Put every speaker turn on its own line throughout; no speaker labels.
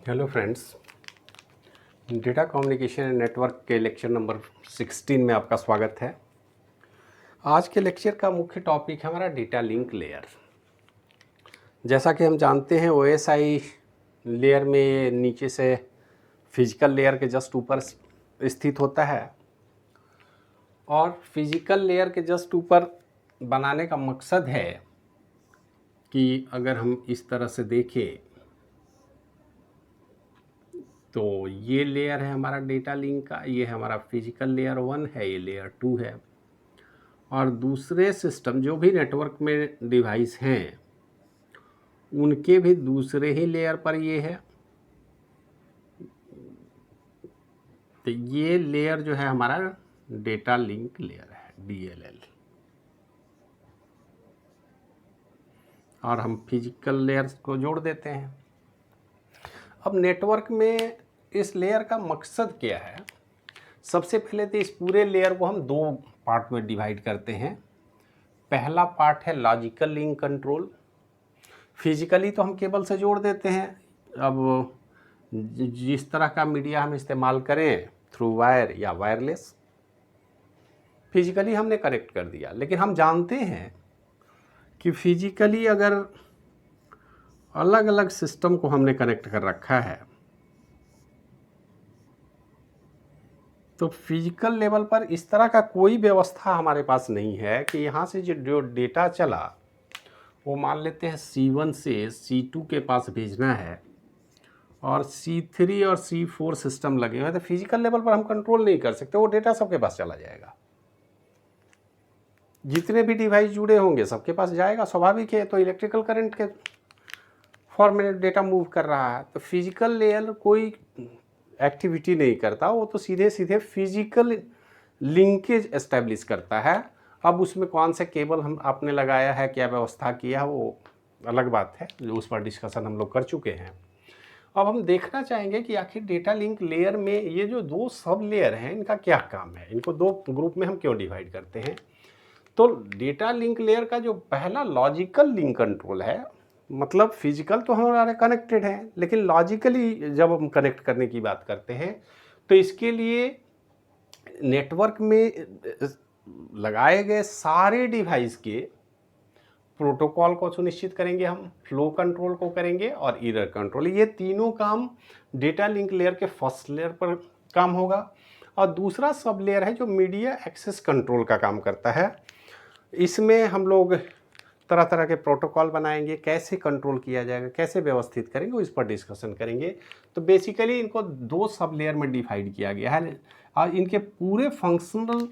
Hello friends, data communication and network के lecture number 16 में आपका स्वागत है। आज के लेक्चर का मुख्य टॉपिक है हमारा डेटा लिंक लेयर। जैसा कि हम जानते हैं ओएसआई लेयर में नीचे से फिजिकल लेयर के जस्ट ऊपर स्थित होता है और फिजिकल लेयर के जस्ट ऊपर बनाने का मकसद है कि अगर हम इस तरह से देखें तो ये लेयर है हमारा डेटा लिंक का, ये हमारा फिजिकल लेयर 1 है, ये लेयर 2 है। और दूसरे सिस्टम जो भी नेटवर्क में डिवाइस हैं उनके भी दूसरे ही लेयर पर ये है। तो ये लेयर जो है हमारा डेटा लिंक लेयर है, DLL। और हम फिजिकल लेयर्स को जोड़ देते हैं। अब नेटवर्क में इस लेयर का मकसद क्या है? सबसे पहले तो इस पूरे लेयर को हम दो पार्ट में डिवाइड करते हैं। पहला पार्ट है लॉजिकल लिंक कंट्रोल। फिजिकली तो हम केबल से जोड़ देते हैं। अब जिस तरह का मीडिया हम इस्तेमाल करें, थ्रू वायर या वायरलेस, फिजिकली हमने कनेक्ट कर दिया। लेकिन हम जानते हैं कि फिजिकली अगर अलग अलग सिस्टम को हमने कनेक्ट कर रखा है तो फिजिकल लेवल पर इस तरह का कोई व्यवस्था हमारे पास नहीं है कि यहाँ से जो डेटा चला वो मान लेते हैं C1 से C2 के पास भेजना है और C3 और C4 सिस्टम लगे हुए हैं, तो फिजिकल लेवल पर हम कंट्रोल नहीं कर सकते। वो डेटा सबके पास चला जाएगा, जितने भी डिवाइस जुड़े होंगे सबके पास जाएगा, स्वाभाविक है। तो इलेक्ट्रिकल करंट के फॉर्म में डेटा मूव कर रहा है, तो फिजिकल लेयर कोई एक्टिविटी नहीं करता, वो तो सीधे सीधे फिजिकल लिंकेज एस्टेब्लिश करता है। अब उसमें कौन से केबल हम आपने लगाया है, क्या व्यवस्था किया, वो अलग बात है, उस पर डिस्कशन हम लोग कर चुके हैं। अब हम देखना चाहेंगे कि आखिर डेटा लिंक लेयर में ये जो दो सब लेयर हैं इनका क्या काम है, इनको दो ग्रुप में हम क्यों डिवाइड करते हैं। तो डेटा लिंक लेयर का जो पहला लॉजिकल लिंक कंट्रोल है, मतलब फिजिकल तो हमारे कनेक्टेड हैं, लेकिन लॉजिकली जब हम कनेक्ट करने की बात करते हैं तो इसके लिए नेटवर्क में लगाए गए सारे डिवाइस के प्रोटोकॉल को सुनिश्चित करेंगे, हम फ्लो कंट्रोल को करेंगे और एरर कंट्रोल। ये तीनों काम डेटा लिंक लेयर के फर्स्ट लेयर पर काम होगा। और दूसरा सब लेयर है जो मीडिया एक्सेस कंट्रोल का काम करता है। इसमें हम लोग तरह तरह के प्रोटोकॉल बनाएंगे, कैसे कंट्रोल किया जाएगा, कैसे व्यवस्थित करेंगे, इस पर डिस्कशन करेंगे। तो बेसिकली इनको दो सब लेयर में डिवाइड किया गया है और इनके पूरे फंक्शनल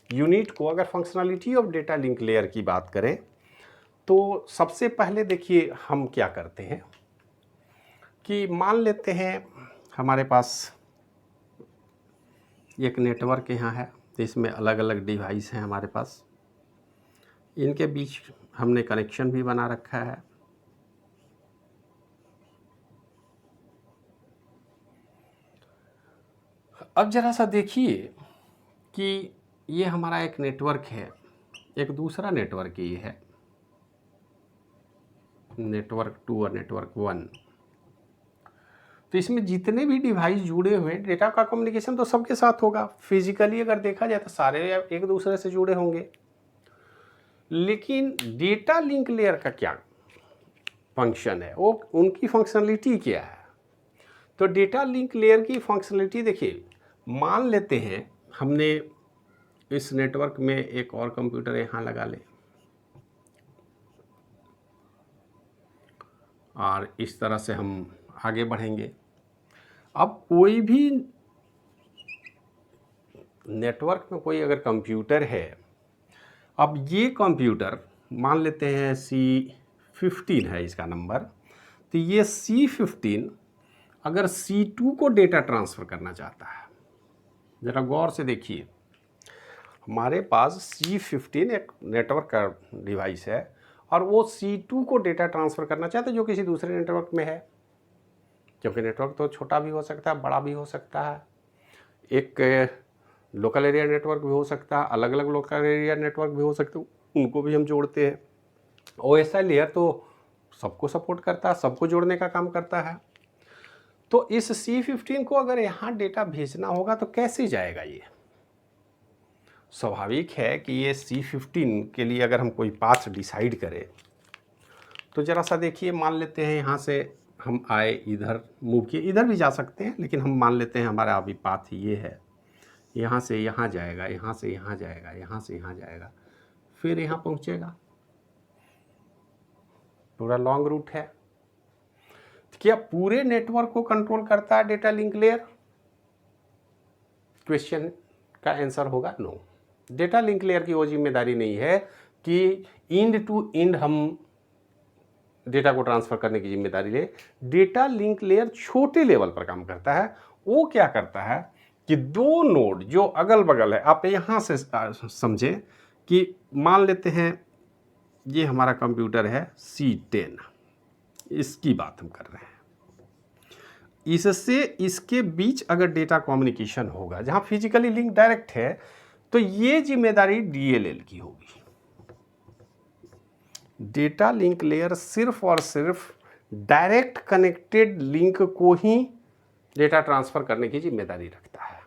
यूनिट को, अगर functionality of data link layer की बात करें तो सबसे पहले देखिए हम क्या करते हैं कि मान लेते हैं हमारे पास एक नेटवर्क यहाँ है, तो इसमें अलग अलग डिवाइस हैं हमारे पास, इनके बीच हमने कनेक्शन भी बना रखा है। अब जरा सा देखिए कि ये हमारा एक नेटवर्क है, एक दूसरा नेटवर्क ये है, नेटवर्क 2 और नेटवर्क 1। तो इसमें जितने भी डिवाइस जुड़े हुए हैं, डेटा का कम्युनिकेशन तो सबके साथ होगा। फिजिकली अगर देखा जाए तो सारे एक दूसरे से जुड़े होंगे, लेकिन डेटा लिंक लेयर का क्या फंक्शन है, वो उनकी फंक्शनलिटी क्या है। तो डेटा लिंक लेयर की फंक्शनलिटी देखिए, मान लेते हैं हमने इस नेटवर्क में एक और कंप्यूटर यहाँ लगा ले और इस तरह से हम आगे बढ़ेंगे। अब कोई भी नेटवर्क में कोई अगर कंप्यूटर है, अब ये कंप्यूटर मान लेते हैं C15 है इसका नंबर, तो ये C15 अगर C2 को डेटा ट्रांसफ़र करना चाहता है, ज़रा गौर से देखिए, हमारे पास C15 एक नेटवर्क का डिवाइस है और वो C2 को डेटा ट्रांसफ़र करना चाहता है जो किसी दूसरे नेटवर्क में है, क्योंकि नेटवर्क तो छोटा भी हो सकता है, बड़ा भी हो सकता है, एक लोकल एरिया नेटवर्क भी हो सकता है, अलग अलग लोकल एरिया नेटवर्क भी हो सकते हैं, उनको भी हम जोड़ते हैं। ओएसआई लेयर तो सबको सपोर्ट करता है, सबको जोड़ने का काम करता है। तो इस C15 को अगर यहाँ डेटा भेजना होगा तो कैसे जाएगा ये? स्वाभाविक है कि ये C15 के लिए अगर हम कोई पाथ डिसाइड करें तो ज़रा सा देखिए, मान लेते हैं यहाँ से हम आए, इधर मूव किए, इधर भी जा सकते हैं लेकिन हम मान लेते हैं हमारा अभी पाथ ये है, यहाँ से यहाँ जाएगा, यहाँ से यहाँ जाएगा, यहाँ से यहाँ जाएगा, फिर यहाँ पहुँचेगा, पूरा लॉन्ग रूट है। क्या पूरे नेटवर्क को कंट्रोल करता है डेटा लिंक लेयर? क्वेश्चन का आंसर होगा नो। डेटा लिंक लेयर की वो जिम्मेदारी नहीं है कि इंड टू इंड हम डेटा को ट्रांसफर करने की जिम्मेदारी ले। डेटा लिंक लेयर छोटे लेवल पर काम करता है। वो क्या करता है कि दो नोड जो अगल बगल है, आप यहाँ से समझें कि मान लेते हैं ये हमारा कंप्यूटर है C10, इसकी बात हम कर रहे हैं। इससे इसके बीच अगर डेटा कम्युनिकेशन होगा जहाँ फिजिकली लिंक डायरेक्ट है तो ये जिम्मेदारी DLL की होगी। डेटा लिंक लेयर सिर्फ और सिर्फ डायरेक्ट कनेक्टेड लिंक को ही डेटा ट्रांसफर करने की जिम्मेदारी रखता है।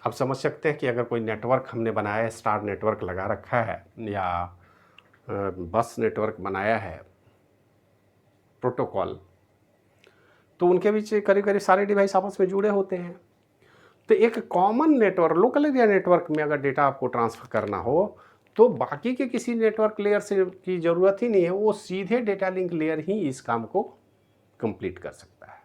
आप समझ सकते हैं कि अगर कोई नेटवर्क हमने बनाया है, स्टार नेटवर्क लगा रखा है या बस नेटवर्क बनाया है, प्रोटोकॉल, तो उनके बीच करीब करीब सारे डिवाइस आपस में जुड़े होते हैं। तो एक common network, local area network में अगर डेटा आपको ट्रांसफ़र करना हो तो बाकी के किसी नेटवर्क लेयर से की ज़रूरत ही नहीं है, वो सीधे डेटा लिंक लेयर ही इस काम को कंप्लीट कर सकता है।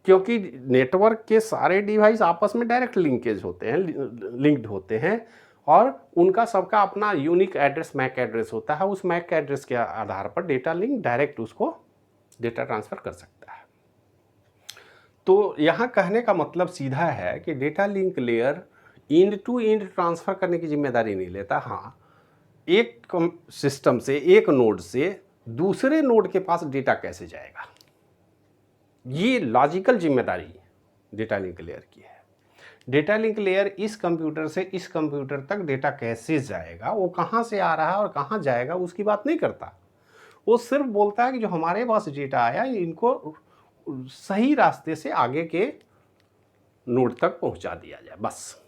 क्योंकि नेटवर्क के सारे डिवाइस आपस में डायरेक्ट लिंकेज होते हैं, लिंक्ड होते हैं, और उनका सबका अपना यूनिक एड्रेस, मैक एड्रेस होता है। उस मैक एड्रेस के आधार पर डेटा लिंक डायरेक्ट उसको डेटा ट्रांसफ़र कर सकता है। तो यहाँ कहने का मतलब सीधा है कि data link layer end to end transfer करने की जिम्मेदारी नहीं लेता। हाँ, एक सिस्टम से, एक नोड से दूसरे नोड के पास डेटा कैसे जाएगा, ये लॉजिकल जिम्मेदारी डेटा लिंक लेयर की है। डेटा लिंक लेयर इस कंप्यूटर से इस कंप्यूटर तक डेटा कैसे जाएगा, वो कहाँ से आ रहा है और कहाँ जाएगा, उसकी बात नहीं करता। वो सिर्फ बोलता है कि जो हमारे पास डेटा आया इनको सही रास्ते से आगे के नोड तक पहुंचा दिया जाए, बस।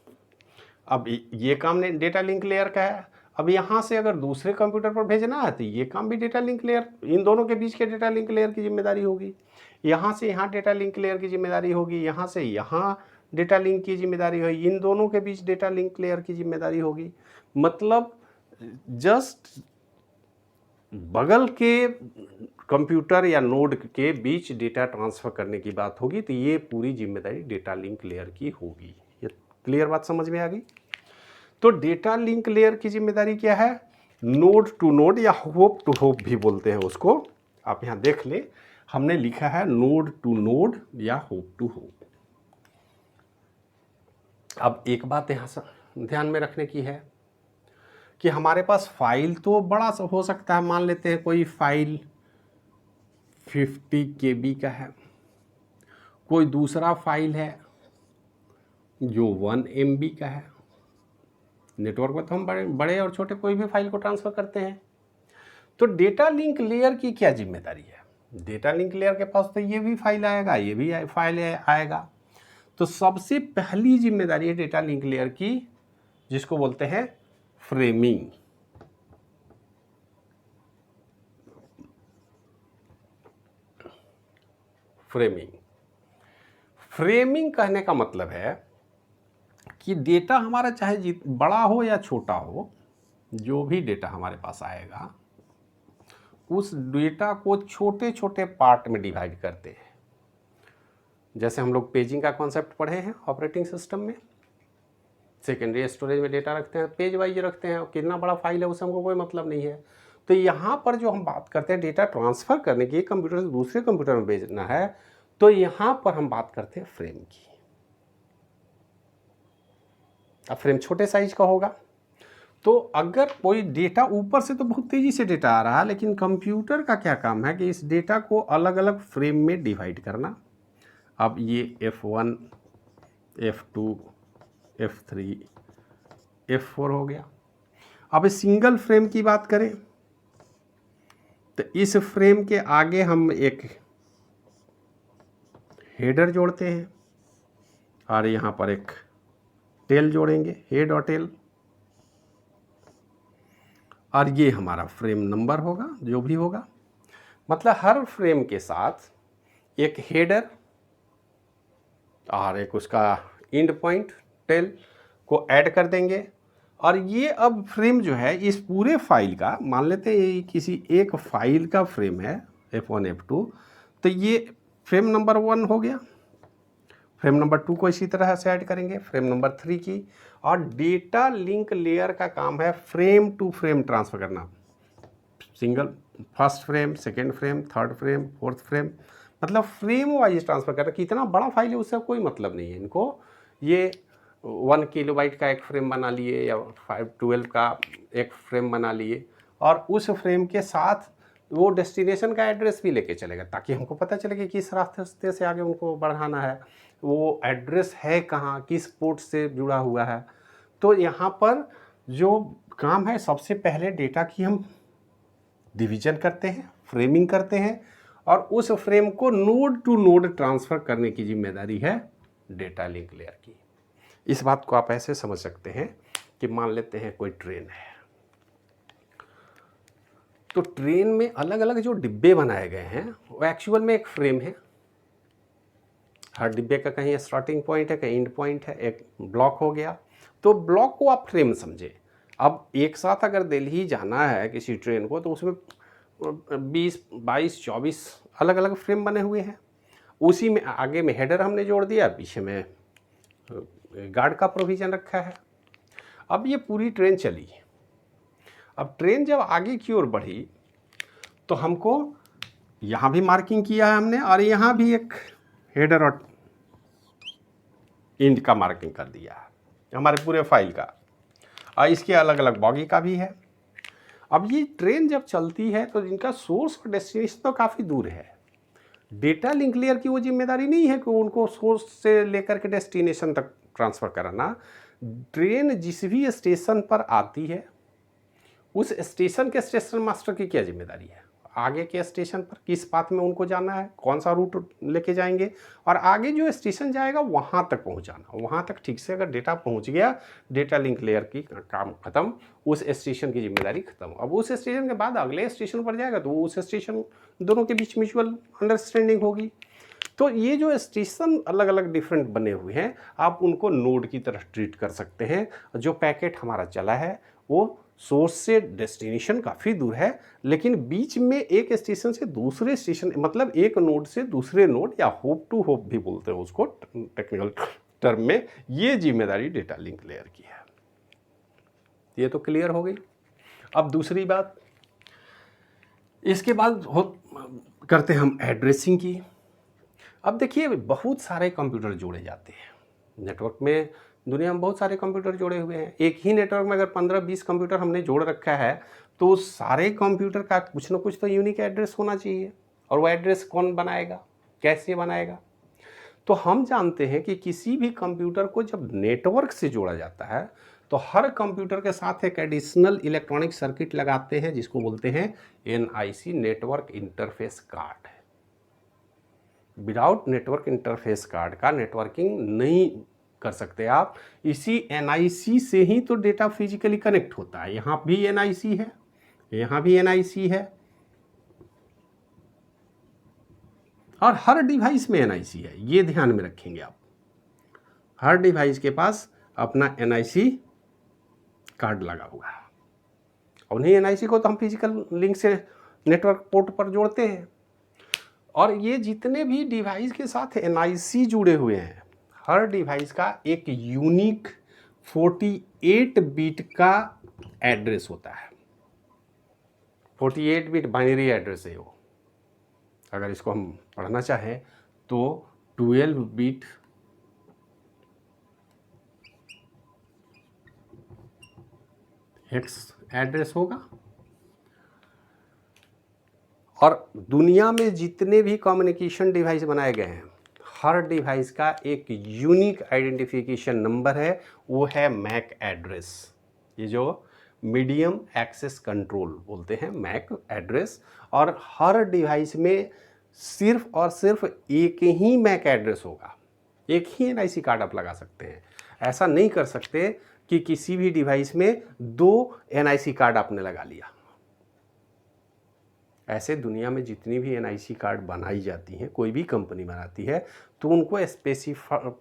अब ये काम डेटा लिंक लेयर का है। अब यहाँ से अगर दूसरे कंप्यूटर पर भेजना है तो ये काम भी डेटा लिंक लेयर, इन दोनों के बीच के डेटा लिंक लेयर की जिम्मेदारी होगी। यहाँ से यहाँ डेटा लिंक लेयर की जिम्मेदारी होगी, यहाँ से यहाँ डेटा लिंक की जिम्मेदारी होगी, इन दोनों के बीच डेटा लिंक लेयर की जिम्मेदारी होगी। मतलब जस्ट बगल के कंप्यूटर या नोड के बीच डेटा ट्रांसफ़र करने की बात होगी तो ये पूरी जिम्मेदारी डेटा लिंक लेयर की होगी। ये क्लियर बात समझ में आ गई? तो डेटा लिंक लेयर की जिम्मेदारी क्या है? नोड टू नोड या होप टू होप भी बोलते हैं उसको। आप यहाँ देख लें, हमने लिखा है नोड टू नोड या होप टू होप। अब एक बात यहाँ ध्यान में रखने की है कि हमारे पास फाइल तो बड़ा हो सकता है। मान लेते हैं कोई फाइल 50 KB का है, कोई दूसरा फाइल है जो 1 MB का है। नेटवर्क में तो हम बड़े और छोटे कोई भी फाइल को ट्रांसफ़र करते हैं। तो डेटा लिंक लेयर की क्या जिम्मेदारी है? डेटा लिंक लेयर के पास तो ये भी फाइल आएगा, ये भी फाइल आएगा। तो सबसे पहली जिम्मेदारी है डेटा लिंक लेयर की, जिसको बोलते हैं फ्रेमिंग। फ्रेमिंग कहने का मतलब है कि डेटा हमारा चाहे बड़ा हो या छोटा हो, जो भी डेटा हमारे पास आएगा उस डेटा को छोटे छोटे पार्ट में डिवाइड करते हैं। जैसे हम लोग पेजिंग का कॉन्सेप्ट पढ़े हैं ऑपरेटिंग सिस्टम में, सेकेंडरी स्टोरेज में डेटा रखते हैं, पेज वाइज रखते हैं, कितना बड़ा फाइल है उससे हमको कोई मतलब नहीं है। तो यहाँ पर जो हम बात करते हैं डेटा ट्रांसफ़र करने की, एक कंप्यूटर से दूसरे कंप्यूटर में भेजना है, तो यहाँ पर हम बात करते हैं फ्रेम की। अब फ्रेम छोटे साइज का होगा, तो अगर कोई डेटा ऊपर से तो बहुत तेज़ी से डेटा आ रहा है, लेकिन कंप्यूटर का क्या काम है कि इस डेटा को अलग अलग फ्रेम में डिवाइड करना। अब ये F1, F2, F3, F4 हो गया। अब सिंगल फ्रेम की बात करें तो इस फ्रेम के आगे हम एक हेडर जोड़ते हैं और यहाँ पर एक टेल जोड़ेंगे, हेड और टेल, और ये हमारा फ्रेम नंबर होगा जो भी होगा। मतलब हर फ्रेम के साथ एक हेडर और एक उसका एंड पॉइंट टेल को ऐड कर देंगे। और ये अब फ्रेम जो है इस पूरे फाइल का, मान लेते हैं ये किसी एक फाइल का फ्रेम है F1 F2, तो ये फ्रेम नंबर 1 हो गया। फ्रेम नंबर 2 को इसी तरह से ऐड करेंगे, फ्रेम नंबर 3 की। और डेटा लिंक लेयर का काम है फ्रेम टू फ्रेम ट्रांसफ़र करना, single first frame, second frame, third frame, fourth frame, मतलब फ्रेम वाइज ट्रांसफ़र करना। कितना बड़ा फाइल है उससे कोई मतलब नहीं है इनको। ये 1 किलोबाइट का एक फ्रेम बना लिए या 512 का एक फ्रेम बना लिए, और उस फ्रेम के साथ वो डेस्टिनेशन का एड्रेस भी लेके चलेगा, ताकि हमको पता चले कि किस रास्ते से आगे उनको बढ़ाना है, वो एड्रेस है कहाँ, किस पोर्ट से जुड़ा हुआ है। तो यहाँ पर जो काम है, सबसे पहले डेटा की हम डिवीजन करते हैं, फ्रेमिंग करते हैं, और उस फ्रेम को नोड टू नोड ट्रांसफ़र करने की जिम्मेदारी है डेटा लिंक लेयर की। इस बात को आप ऐसे समझ सकते हैं कि मान लेते हैं कोई ट्रेन है, तो ट्रेन में अलग अलग जो डिब्बे बनाए गए हैं वो एक्चुअल में एक फ्रेम है। हर डिब्बे का कहीं स्टार्टिंग पॉइंट है, कहीं एंड पॉइंट है, एक ब्लॉक हो गया। तो ब्लॉक को आप फ्रेम समझे। अब एक साथ अगर दिल्ली जाना है किसी ट्रेन को, तो उसमें 20, 22, 24 अलग अलग फ्रेम बने हुए हैं। उसी में आगे में हेडर हमने जोड़ दिया, पीछे में गार्ड का प्रोविज़न रखा है। अब ये पूरी ट्रेन चली। अब ट्रेन जब आगे की ओर बढ़ी तो हमको यहाँ भी मार्किंग किया है हमने, और यहाँ भी एक हेडर और एंड का मार्किंग कर दिया है हमारे पूरे फाइल का, और इसके अलग अलग बॉगी का भी है। अब ये ट्रेन जब चलती है तो इनका सोर्स और डेस्टिनेशन तो काफ़ी दूर है। डेटा लिंक लेयर की वो जिम्मेदारी नहीं है कि उनको सोर्स से लेकर के डेस्टिनेशन तक ट्रांसफ़र कराना। ट्रेन जिस भी स्टेशन पर आती है, उस स्टेशन के स्टेशन मास्टर की क्या जिम्मेदारी है, आगे के स्टेशन पर किस पाथ में उनको जाना है, कौन सा रूट लेके जाएंगे, और आगे जो स्टेशन जाएगा वहाँ तक पहुँचाना। वहाँ तक ठीक से अगर डेटा पहुँच गया, डेटा लिंक लेयर की काम ख़त्म, उस स्टेशन की जिम्मेदारी ख़त्म। अब उस स्टेशन के बाद अगले स्टेशन पर जाएगा तो उस स्टेशन दोनों के बीच म्यूचुअल अंडरस्टैंडिंग होगी। तो ये जो स्टेशन अलग अलग डिफरेंट बने हुए हैं, आप उनको नोड की तरह ट्रीट कर सकते हैं। जो पैकेट हमारा चला है वो सोर्स से डेस्टिनेशन काफ़ी दूर है, लेकिन बीच में एक स्टेशन से दूसरे स्टेशन, मतलब एक नोड से दूसरे नोड, या होप टू होप भी बोलते हैं उसको टेक्निकल टर्म में, ये जिम्मेदारी डेटा लिंक लेयर की है। ये तो क्लियर हो गई। अब दूसरी बात, इसके बाद करते हैं हम एड्रेसिंग की। अब देखिए, बहुत सारे कंप्यूटर जोड़े जाते हैं नेटवर्क में। दुनिया में बहुत सारे कंप्यूटर जोड़े हुए हैं। एक ही नेटवर्क में अगर 15-20 कंप्यूटर हमने जोड़ रखा है, तो सारे कंप्यूटर का कुछ ना कुछ तो यूनिक एड्रेस होना चाहिए। और वो एड्रेस कौन बनाएगा, कैसे बनाएगा? तो हम जानते हैं कि किसी भी कंप्यूटर को जब नेटवर्क से जोड़ा जाता है, तो हर कंप्यूटर के साथ एक एडिशनल इलेक्ट्रॉनिक सर्किट लगाते हैं, जिसको बोलते हैं NIC, network interface card. Without network interface card का नेटवर्किंग नहीं कर सकते आप। इसी NIC से ही तो डेटा फिजिकली कनेक्ट होता है। यहाँ भी NIC है, यहाँ भी NIC है, और हर डिवाइस में NIC है। ये ध्यान में रखेंगे आप, हर डिवाइस के पास अपना NIC कार्ड लगा हुआ है। और उन्हीं NIC को तो हम फिजिकल लिंक से नेटवर्क पोर्ट पर जोड़ते हैं। और ये जितने भी डिवाइस के साथ NIC जुड़े हुए हैं, हर डिवाइस का एक यूनिक 48 बिट का एड्रेस होता है। 48 बिट बाइनरी एड्रेस है वो। अगर इसको हम पढ़ना चाहें तो 12 बिट हेक्स एड्रेस होगा। और दुनिया में जितने भी कम्युनिकेशन डिवाइस बनाए गए हैं, हर डिवाइस का एक यूनिक आइडेंटिफिकेशन नंबर है, वो है मैक एड्रेस। ये जो मीडियम एक्सेस कंट्रोल बोलते हैं मैक एड्रेस। और हर डिवाइस में सिर्फ और सिर्फ एक ही मैक एड्रेस होगा, एक ही एनआईसी कार्ड आप लगा सकते हैं। ऐसा नहीं कर सकते कि किसी भी डिवाइस में 2 एनआईसी कार्ड आपने लगा लिया। ऐसे दुनिया में जितनी भी एनआईसी कार्ड बनाई जाती हैं, कोई भी कंपनी बनाती है, तो उनको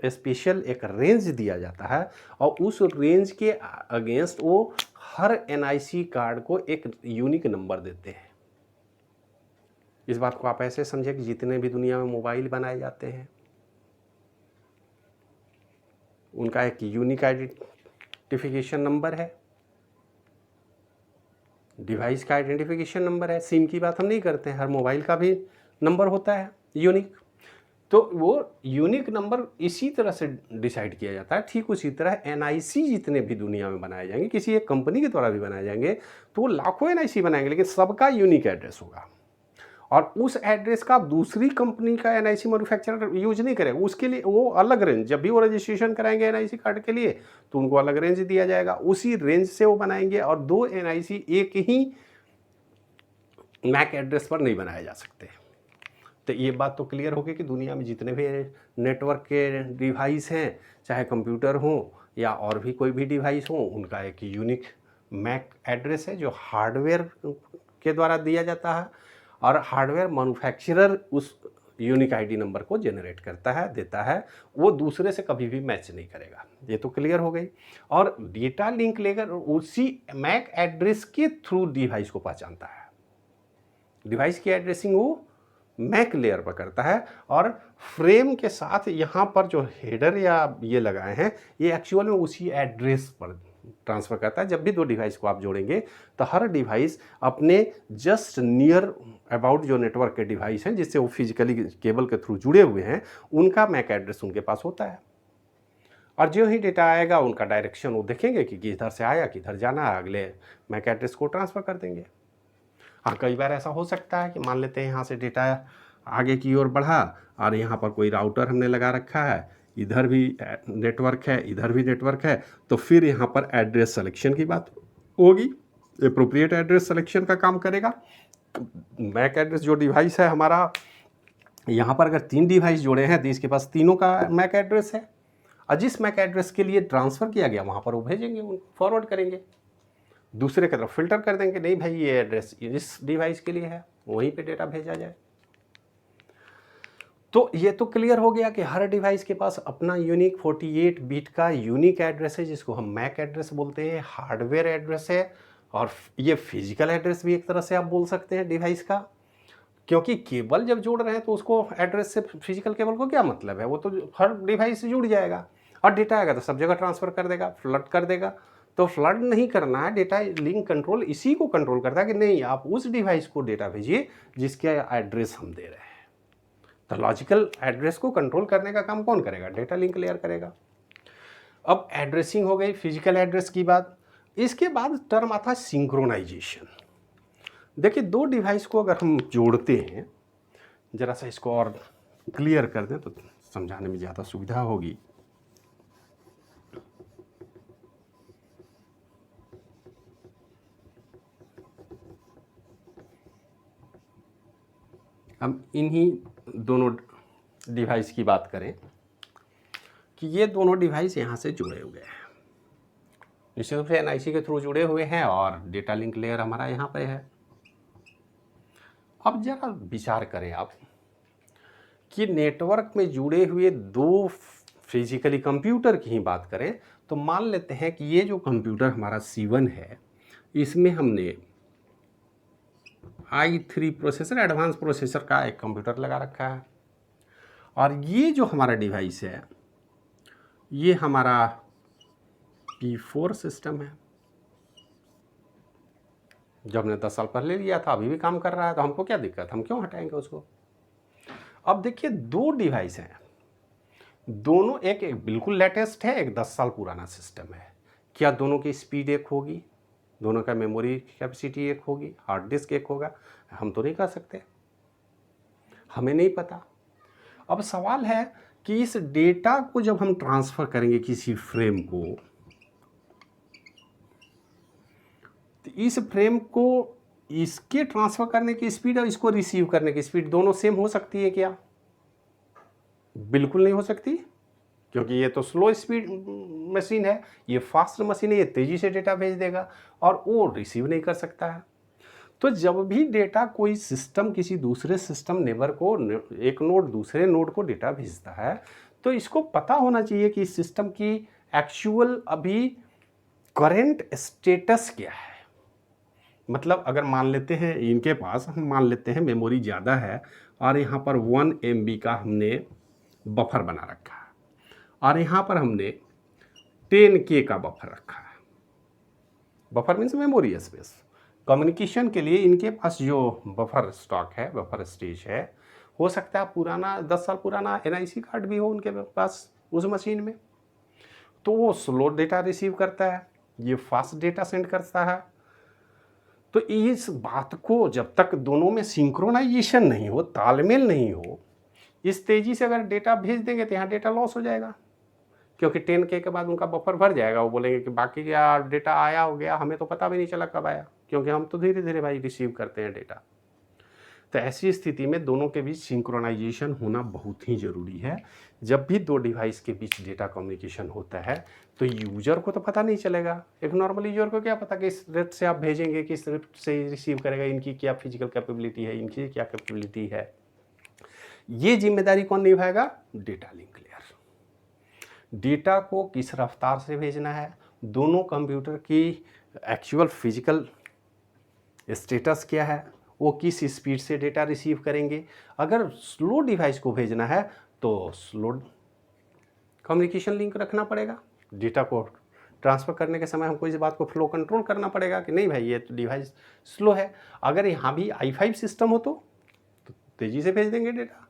स्पेशल एक रेंज दिया जाता है और उस रेंज के अगेंस्ट वो हर एनआईसी कार्ड को एक यूनिक नंबर देते हैं। इस बात को आप ऐसे समझे कि जितने भी दुनिया में मोबाइल बनाए जाते हैं उनका एक यूनिक आइडेंटिफिकेशन नंबर है, डिवाइस का आइडेंटिफिकेशन नंबर है। सिम की बात हम नहीं करते हैं, हर मोबाइल का भी नंबर होता है यूनिक। तो वो यूनिक नंबर इसी तरह से डिसाइड किया जाता है। ठीक उसी तरह एनआईसी जितने भी दुनिया में बनाए जाएंगे, किसी एक कंपनी के द्वारा भी बनाए जाएंगे, तो वो लाखों एनआईसी बनाएंगे, लेकिन सबका यूनिक एड्रेस होगा और उस एड्रेस का दूसरी कंपनी का एनआईसी मैन्युफैक्चरर यूज नहीं करेगा। उसके लिए वो अलग रेंज, जब भी वो रजिस्ट्रेशन कराएंगे एनआईसी कार्ड के लिए तो उनको अलग रेंज दिया जाएगा, उसी रेंज से वो बनाएंगे। और 2 एनआईसी एक ही मैक एड्रेस पर नहीं बनाए जा सकते। तो ये बात तो क्लियर हो गई कि दुनिया में जितने भी नेटवर्क के डिवाइस हैं, चाहे कंप्यूटर हो या और भी कोई भी डिवाइस हो, उनका एक यूनिक मैक एड्रेस है जो हार्डवेयर के द्वारा दिया जाता है और हार्डवेयर मैन्युफैक्चरर उस यूनिक आईडी नंबर को जनरेट करता है, देता है, वो दूसरे से कभी भी मैच नहीं करेगा। ये तो क्लियर हो गई। और डेटा लिंक लेकर उसी मैक एड्रेस के थ्रू डिवाइस को पहचानता है। डिवाइस की एड्रेसिंग वो मैक लेयर पर करता है और फ्रेम के साथ यहाँ पर जो हेडर या ये लगाए हैं ये एक्चुअल में उसी एड्रेस पर ट्रांसफ़र करता है। जब भी 2 डिवाइस को आप जोड़ेंगे तो हर डिवाइस अपने जस्ट नियर अबाउट जो नेटवर्क के डिवाइस हैं जिससे वो फिजिकली केबल के थ्रू जुड़े हुए हैं, उनका मैक एड्रेस उनके पास होता है। और जो ही डेटा आएगा उनका डायरेक्शन वो देखेंगे कि किधर से आया, किधर जाना है, अगले मैक एड्रेस को ट्रांसफ़र कर देंगे। हाँ, कई बार ऐसा हो सकता है कि मान लेते हैं यहाँ से डेटा आगे की ओर बढ़ा और यहाँ पर कोई राउटर हमने लगा रखा है, इधर भी नेटवर्क है, इधर भी नेटवर्क है, तो फिर यहाँ पर एड्रेस सिलेक्शन की बात होगी। एप्रोप्रिएट एड्रेस सिलेक्शन का काम करेगा। मैक एड्रेस जो डिवाइस है हमारा, यहाँ पर अगर 3 डिवाइस जोड़े हैं तो इसके पास तीनों का मैक एड्रेस है और जिस मैक एड्रेस के लिए ट्रांसफ़र किया गया वहाँ पर वो भेजेंगे, उनको फॉरवर्ड करेंगे, दूसरे की तरफ फिल्टर कर देंगे, नहीं भाई ये एड्रेस इस डिवाइस के लिए है, वहीं पे डेटा भेजा जाए। तो ये तो क्लियर हो गया कि हर डिवाइस के पास अपना यूनिक 48 बिट का यूनिक एड्रेस है जिसको हम मैक एड्रेस बोलते हैं, हार्डवेयर एड्रेस है और ये फिजिकल एड्रेस भी एक तरह से आप बोल सकते हैं डिवाइस का, क्योंकि केबल जब जोड़ रहे हैं तो उसको एड्रेस से फिजिकल केबल को क्या मतलब है, वो तो हर डिवाइस से जुड़ जाएगा और डेटा आएगा तो सब जगह ट्रांसफ़र कर देगा, फ्लड कर देगा। तो फ्लड नहीं करना है, डेटा लिंक कंट्रोल इसी को कंट्रोल करता है कि नहीं आप उस डिवाइस को डेटा भेजिए जिसके एड्रेस हम दे रहे हैं। तो लॉजिकल एड्रेस को कंट्रोल करने का काम कौन करेगा, डेटा लिंक लेयर करेगा। अब एड्रेसिंग हो गई, फिजिकल एड्रेस की बात। इसके बाद टर्म आता है सिंक्रोनाइजेशन। देखिए 2 डिवाइस को अगर हम जोड़ते हैं, ज़रा सा इसको और क्लियर कर दें तो समझाने में ज़्यादा सुविधा होगी। हम इन्हीं दोनों डिवाइस की बात करें कि ये दोनों डिवाइस यहाँ से जुड़े हुए हैं, निश्चित रूप से एनआईसी के थ्रू जुड़े हुए हैं और डेटा लिंक लेयर हमारा यहाँ पे है। अब जरा विचार करें आप कि नेटवर्क में जुड़े हुए 2 फिजिकली कंप्यूटर की ही बात करें तो मान लेते हैं कि ये जो कंप्यूटर हमारा C1 है, इसमें हमने i3 प्रोसेसर, एडवांस प्रोसेसर का एक कंप्यूटर लगा रखा है और ये जो हमारा डिवाइस है ये हमारा P4 सिस्टम है। जब हमने 10 साल पहले लिया था, अभी भी काम कर रहा है, तो हमको क्या दिक्कत, हम क्यों हटाएंगे उसको। अब देखिए 2 डिवाइस हैं, दोनों एक बिल्कुल लेटेस्ट है, एक 10 साल पुराना सिस्टम है। क्या दोनों की स्पीड एक होगी, दोनों का मेमोरी कैपेसिटी एक होगी, हार्ड डिस्क एक होगा, हम तो नहीं कह सकते, हमें नहीं पता। अब सवाल है कि इस डेटा को जब हम ट्रांसफ़र करेंगे किसी फ्रेम को, इस फ्रेम को इसके ट्रांसफ़र करने की स्पीड और इसको रिसीव करने की स्पीड दोनों सेम हो सकती है क्या? बिल्कुल नहीं हो सकती, क्योंकि ये तो स्लो स्पीड मशीन है, ये फास्ट मशीन है, ये तेज़ी से डेटा भेज देगा और वो रिसीव नहीं कर सकता है। तो जब भी डेटा कोई सिस्टम किसी दूसरे सिस्टम नेबर को, एक नोड दूसरे नोड को डेटा भेजता है, तो इसको पता होना चाहिए कि इस सिस्टम की एक्चुअल अभी करंट स्टेटस क्या है। मतलब अगर मान लेते हैं इनके पास, हम मान लेते हैं मेमोरी ज़्यादा है और यहाँ पर 1 MB का हमने बफर बना रखा है और यहाँ पर हमने 10K का बफर रखा है। Buffer means memory space. Communication के लिए इनके पास जो बफर स्टॉक है, बफर स्टेज है, हो सकता है पुराना 10 साल पुराना NIC कार्ड भी हो उनके पास उस मशीन में, तो वो स्लो डेटा रिसीव करता है, ये फास्ट डेटा सेंड करता है। तो इस बात को जब तक दोनों में सिंक्रोनाइजेशन नहीं हो, तालमेल नहीं हो, इस तेज़ी से अगर डेटा भेज देंगे तो यहाँ डेटा लॉस हो जाएगा, क्योंकि 10K के बाद उनका बफर भर जाएगा। वो बोलेंगे कि बाकी क्या डेटा आया हो गया, हमें तो पता भी नहीं चला कब आया, क्योंकि हम तो धीरे धीरे भाई रिसीव करते हैं डेटा। तो ऐसी स्थिति में दोनों के बीच सिंक्रोनाइजेशन होना बहुत ही ज़रूरी है। जब भी दो डिवाइस के बीच डेटा कम्युनिकेशन होता है तो यूजर को तो पता नहीं चलेगा। एक नॉर्मल यूजर को क्या पता कि इस रेट से आप भेजेंगे, किस रेट से रिसीव करेगा, इनकी क्या फिजिकल कैपेबिलिटी है, इनकी क्या कैपेबिलिटी है। ये जिम्मेदारी कौन निभाएगा? Data link layer. डेटा को किस रफ्तार से भेजना है, दोनों कंप्यूटर की एक्चुअल फिजिकल स्टेटस क्या है, वो किस स्पीड से डेटा रिसीव करेंगे। अगर स्लो डिवाइस को भेजना है तो स्लो कम्युनिकेशन लिंक रखना पड़ेगा। डेटा को ट्रांसफ़र करने के समय हमको इस बात को फ्लो कंट्रोल करना पड़ेगा कि नहीं भाई ये तो डिवाइस स्लो है। अगर यहाँ भी i5 सिस्टम हो तो तेज़ी से भेज देंगे डेटा,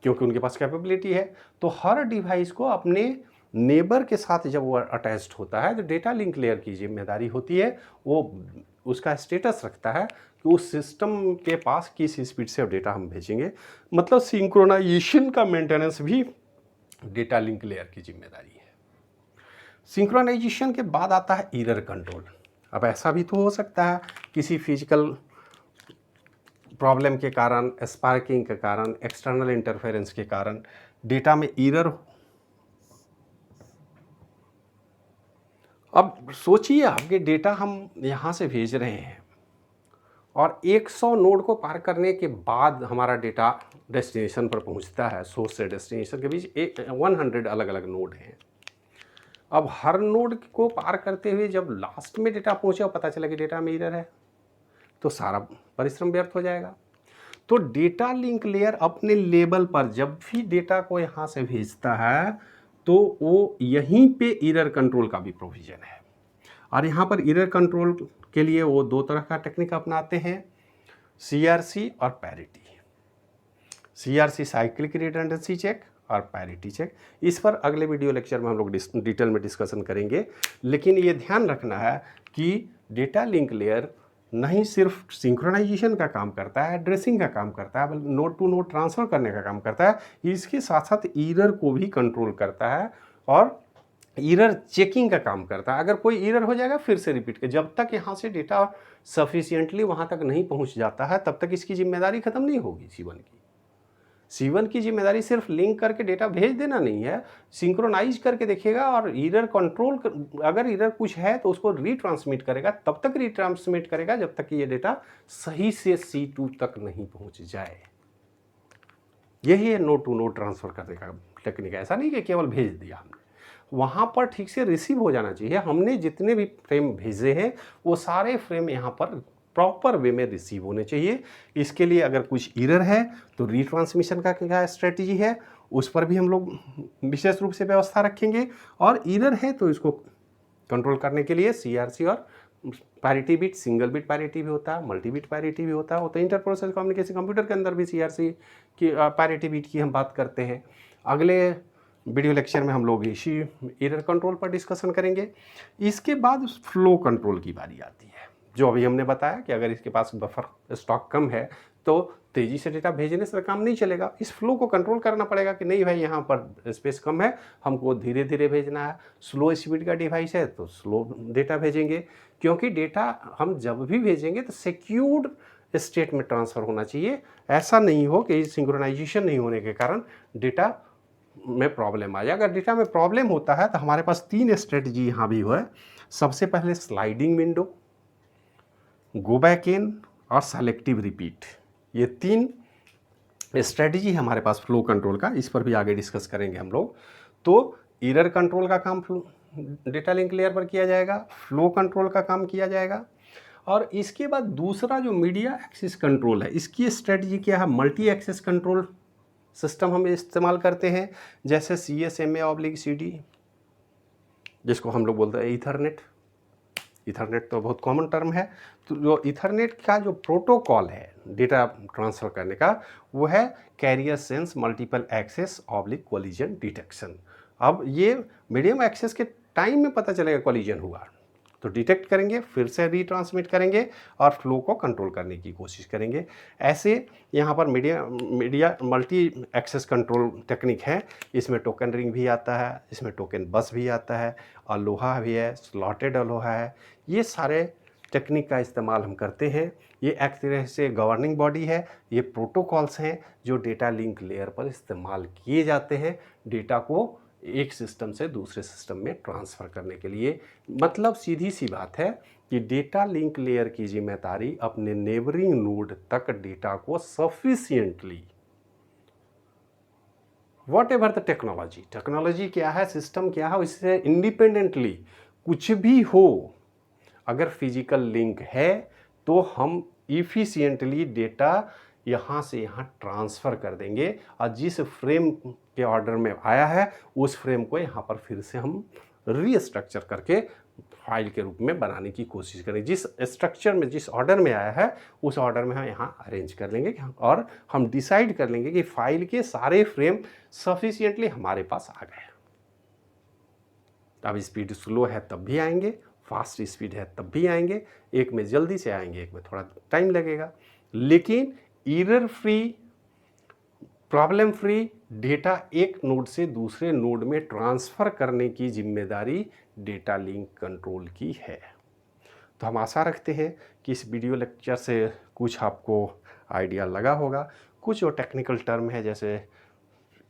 क्योंकि उनके पास कैपेबिलिटी है। तो हर डिवाइस को अपने नेबर के साथ जब वो अटैच्ड होता है तो डेटा लिंक लेयर की जिम्मेदारी होती है, वो उसका स्टेटस रखता है कि उस सिस्टम के पास किस स्पीड से डेटा हम भेजेंगे। मतलब सिंक्रोनाइजेशन का मेंटेनेंस भी डेटा लिंक लेयर की जिम्मेदारी है। सिंक्रोनाइजेशन के बाद आता है एरर कंट्रोल। अब ऐसा भी तो हो सकता है किसी फिजिकल प्रॉब्लम के कारण, स्पार्किंग के कारण, एक्सटर्नल इंटरफेरेंस के कारण डेटा में एरर। अब सोचिए आपके डेटा हम यहाँ से भेज रहे हैं और 100 नोड को पार करने के बाद हमारा डेटा डेस्टिनेशन पर पहुँचता है। सोर्स से डेस्टिनेशन के बीच 100 अलग अलग नोड हैं। अब हर नोड को पार करते हुए जब लास्ट में डेटा पहुँचे और पता चला कि डेटा में एरर है तो सारा परिश्रम व्यर्थ हो जाएगा। तो डेटा लिंक लेयर अपने लेवल पर जब भी डेटा को यहाँ से भेजता है तो वो यहीं पे एरर कंट्रोल का भी प्रोविज़न है। और यहाँ पर एरर कंट्रोल के लिए वो दो तरह का टेक्निक अपनाते हैं, CRC और parity. CRC cyclic redundancy check और पैरिटी चेक। इस पर अगले वीडियो लेक्चर में हम लोग डिटेल में डिस्कशन करेंगे। लेकिन ये ध्यान रखना है कि डेटा लिंक लेयर नहीं सिर्फ सिंक्रोनाइजेशन का काम करता है, एड्रेसिंग का काम करता है, बल्कि नोड टू नोड ट्रांसफ़र करने का काम करता है। इसके साथ साथ एरर को भी कंट्रोल करता है और एरर चेकिंग का काम करता है। अगर कोई एरर हो जाएगा फिर से रिपीट कर, जब तक यहाँ से डेटा सफिशिएंटली वहाँ तक नहीं पहुँच जाता है तब तक इसकी जिम्मेदारी ख़त्म नहीं होगी। C1 की जिम्मेदारी सिर्फ लिंक करके डेटा भेज देना नहीं है, सिंक्रोनाइज करके देखेगा और एरर कंट्रोल अगर एरर कुछ है तो उसको रीट्रांसमिट करेगा, तब तक रीट्रांसमिट करेगा जब तक कि ये डेटा सही से C2 तक नहीं पहुंच जाए। यही है नोड टू नोड ट्रांसफ़र करने का टेक्निक। ऐसा नहीं कि केवल भेज दिया हमने, वहाँ पर ठीक से रिसीव हो जाना चाहिए। हमने जितने भी फ्रेम भेजे हैं वो सारे फ्रेम यहाँ पर प्रॉपर वे में रिसीव होने चाहिए। इसके लिए अगर कुछ एरर है तो रीट्रांसमिशन का क्या स्ट्रेटजी है उस पर भी हम लोग विशेष रूप से व्यवस्था रखेंगे। और एरर है तो इसको कंट्रोल करने के लिए CRC और parity bit, single bit parity भी होता है, मल्टी बिट पैरिटी भी होता है। तो इंटर प्रोसेस कम्युनिकेशन कंप्यूटर के अंदर भी CRC की पैरिटी बिट की हम बात करते हैं। अगले वीडियो लेक्चर में हम लोग इसी एरर कंट्रोल पर डिस्कशन करेंगे। इसके बाद फ्लो कंट्रोल की बारी आती है, जो अभी हमने बताया कि अगर इसके पास बफर स्टॉक कम है तो तेज़ी से डेटा भेजने से काम नहीं चलेगा। इस फ्लो को कंट्रोल करना पड़ेगा कि नहीं भाई यहाँ पर स्पेस कम है, हमको धीरे धीरे भेजना है। स्लो स्पीड का डिवाइस है तो स्लो डेटा भेजेंगे, क्योंकि डेटा हम जब भी भेजेंगे तो सिक्योर्ड स्टेट में ट्रांसफ़र होना चाहिए। ऐसा नहीं हो कि सिंक्रोनाइजेशन नहीं होने के कारण डेटा में प्रॉब्लम आ जाए। अगर डेटा में प्रॉब्लम होता है तो हमारे पास 3 स्ट्रेटजी यहाँ भी है। सबसे पहले sliding window, go back in और सेलेक्टिव रिपीट। ये 3 स्ट्रेटजी है हमारे पास फ्लो कंट्रोल का, इस पर भी आगे डिस्कस करेंगे हम लोग। तो एरर कंट्रोल का काम डेटा लिंक लेयर पर किया जाएगा, फ्लो कंट्रोल का काम किया जाएगा, और इसके बाद दूसरा जो मीडिया एक्सेस कंट्रोल है, इसकी स्ट्रेटजी क्या है? मल्टी एक्सेस कंट्रोल सिस्टम हम इस्तेमाल करते हैं, जैसे CSMA/CD, जिसको हम लोग बोलते हैं ईथरनेट। ईथरनेट तो बहुत कॉमन टर्म है। तो जो ईथरनेट का जो प्रोटोकॉल है डेटा ट्रांसफ़र करने का, वो है carrier sense multiple access collision detection. अब ये मीडियम एक्सेस के टाइम में पता चलेगा कोलिजन हुआ तो डिटेक्ट करेंगे, फिर से रीट्रांसमिट करेंगे और फ्लो को कंट्रोल करने की कोशिश करेंगे। ऐसे यहाँ पर media multi access control technique है। इसमें टोकन रिंग भी आता है, इसमें टोकन बस भी आता है, अलोहा भी है, स्लॉटेड अलोहा है। ये सारे टेक्निक का इस्तेमाल हम करते हैं। ये एक तरह से गवर्निंग बॉडी है। ये प्रोटोकॉल्स हैं जो डेटा लिंक लेयर पर इस्तेमाल किए जाते हैं डेटा को एक सिस्टम से दूसरे सिस्टम में ट्रांसफ़र करने के लिए। मतलब सीधी सी बात है कि डेटा लिंक लेयर की जिम्मेदारी अपने नेबरिंग नोड तक डेटा को sufficiently, what ever the technology क्या है, सिस्टम क्या है, इससे इंडिपेंडेंटली कुछ भी हो, अगर फिजिकल लिंक है तो हम इफ़िशिएंटली डेटा यहाँ से यहाँ ट्रांसफ़र कर देंगे, और जिस फ्रेम के ऑर्डर में आया है उस फ्रेम को यहाँ पर फिर से हम रीस्ट्रक्चर करके फाइल के रूप में बनाने की कोशिश करें। जिस स्ट्रक्चर में, जिस ऑर्डर में आया है उस ऑर्डर में हम यहाँ अरेंज कर लेंगे, और हम डिसाइड कर लेंगे कि फाइल के सारे फ्रेम सफिशिएंटली हमारे पास आ गए। अब स्पीड स्लो है तब भी आएंगे, फास्ट स्पीड है तब भी आएंगे, एक में जल्दी से आएंगे, एक में थोड़ा टाइम लगेगा, लेकिन error free, problem free data एक नोड से दूसरे नोड में ट्रांसफ़र करने की जिम्मेदारी डेटा लिंक कंट्रोल की है। तो हम आशा रखते हैं कि इस वीडियो लेक्चर से कुछ आपको आइडिया लगा होगा। कुछ जो टेक्निकल टर्म है, जैसे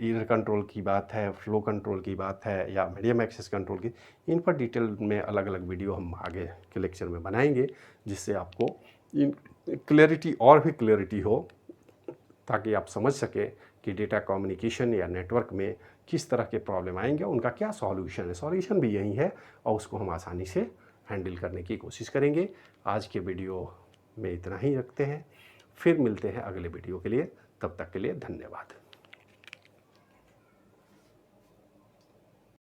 एरर कंट्रोल की बात है, फ्लो कंट्रोल की बात है, या मीडियम एक्सेस कंट्रोल की, इन पर डिटेल में अलग अलग वीडियो हम आगे के लेक्चर में बनाएंगे, जिससे आपको इन क्लैरिटी और भी क्लैरिटी हो, ताकि आप समझ सकें कि डेटा कम्युनिकेशन या नेटवर्क में किस तरह के प्रॉब्लम आएंगे, उनका क्या सॉल्यूशन है। सॉल्यूशन भी यही है और उसको हम आसानी से हैंडल करने की कोशिश करेंगे। आज के वीडियो में इतना ही रखते हैं, फिर मिलते हैं अगले वीडियो के लिए। तब तक के लिए धन्यवाद।